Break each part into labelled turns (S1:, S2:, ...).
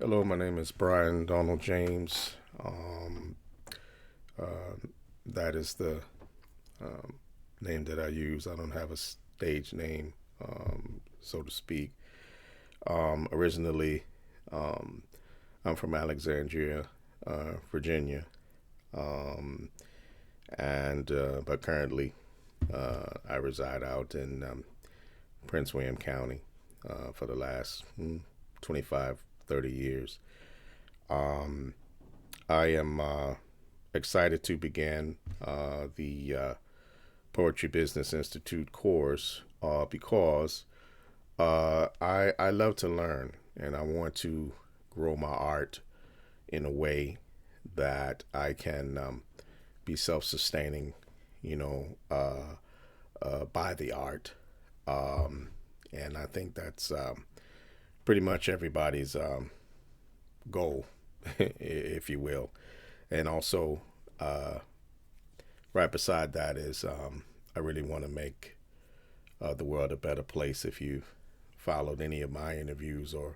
S1: Hello, my name is Brian Donnell James. Um, uh, that is the um, name that I use. I don't have a stage name, so to speak. Originally, um, I'm from Alexandria, Virginia, um, and but currently I reside out in Prince William County for the last 25, 30 years. Um, I am excited to begin the Poetry Business Institute course because I love to learn and I want to grow my art in a way that I can be self sustaining, you know, by the art. Um, and I think that's pretty much everybody's goal, if you will. And also, uh, right beside that is I really want to make the world a better place. If you followed any of my interviews or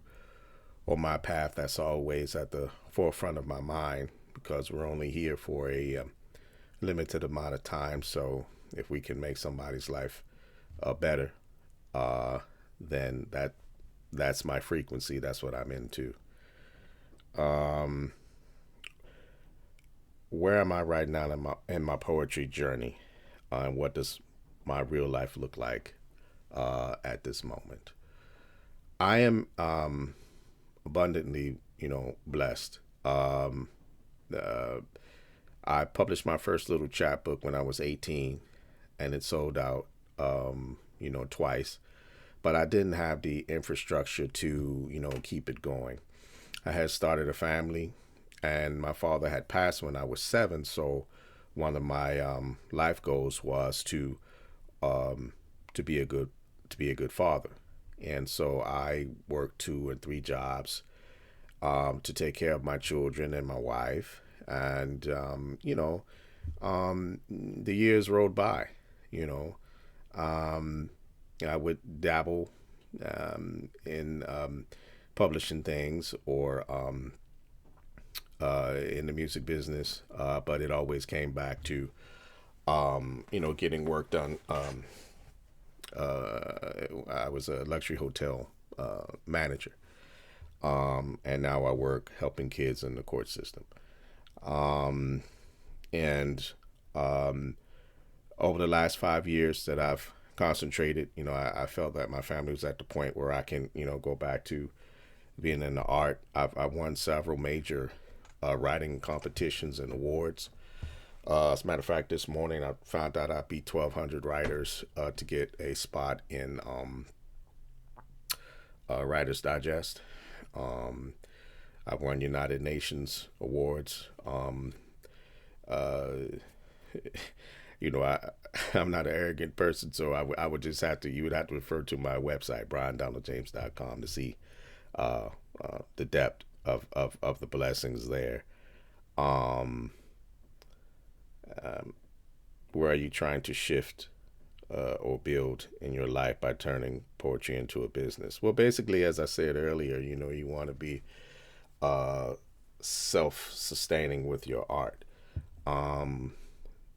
S1: my path, that's always at the forefront of my mind because we're only here for a limited amount of time. So if we can make somebody's life better, uh, then that's my frequency. That's what I'm into. Um, where am I right now in my poetry journey? And what does my real life look like at this moment? I am abundantly, blessed. Uh, I published my first little chapbook when I was 18, and it sold out, twice. But I didn't have the infrastructure to, keep it going. I had started a family, and my father had passed when I was 7. So one of my life goals was um, to be a good father, and so I worked 2 and 3 jobs to take care of my children and my wife, and the years rode by. You know, um, I would dabble in publishing things or in the music business, but it always came back to getting work done. I was a luxury hotel manager, and now I work helping kids in the court system. Um, and um, over the last 5 years that I've concentrated, I felt that my family was at the point where I can, go back to being in the art. I've won several major writing competitions and awards. As a matter of fact, this morning I found out I beat 1,200 writers to get a spot in Writer's Digest. Um, I've won United Nations awards. Uh, I I'm not an arrogant person, so I would just have to you would have to refer to my website briandonnelljames.com to see uh, the depth of the blessings there. Um, um, where are you trying to shift or build in your life by turning poetry into a business? Well, basically, as I said earlier, you want to be uh, self-sustaining with your art. Um,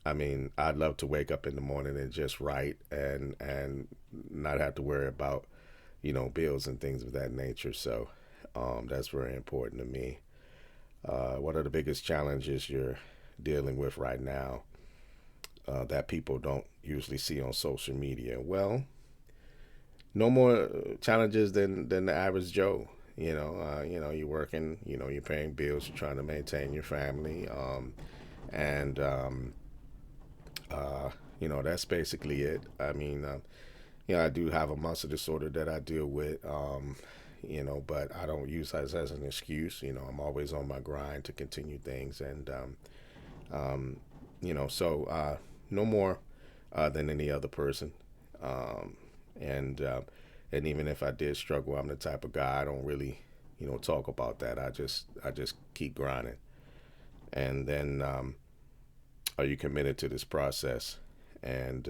S1: I mean, I'd love to wake up in the morning and just write and not have to worry about bills and things of that nature. So that's very important to me. What are the biggest challenges you're dealing with right now that people don't usually see on social media? Well, no more challenges than the average Joe. You're working. You're paying bills. You're trying to maintain your family, and that's basically it. I mean, I do have a muscle disorder that I deal with. But I don't use that as an excuse. I'm always on my grind to continue things, and um, so no more than any other person. Um, and and even if I did struggle, I'm the type of guy I don't really, talk about that. I just keep grinding. And then, are you committed to this process? And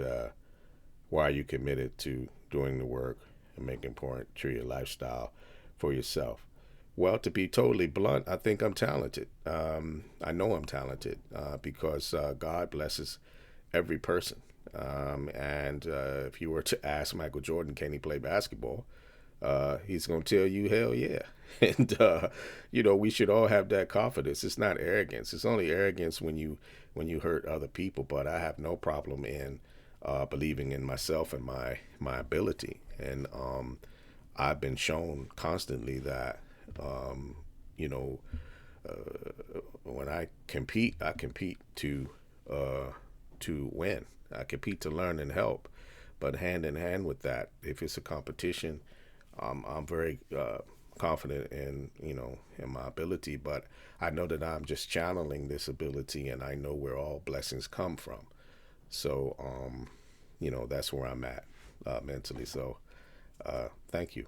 S1: why are you committed to doing the work and making poetry a lifestyle for yourself? Well, to be totally blunt, I think I'm talented. I know I'm talented because God blesses every person. And if you were to ask Michael Jordan, can he play basketball? He's going to tell you, hell yeah. And we should all have that confidence. It's not arrogance. It's only arrogance when you hurt other people. But I have no problem in believing in myself and my ability. And I've been shown constantly that um, you know when I compete to win. I compete to learn and help. But hand in hand with that, if it's a competition, I'm very confident in in my ability. But I know that I'm just channeling this ability, and I know where all blessings come from. So that's where I'm at mentally. So thank you.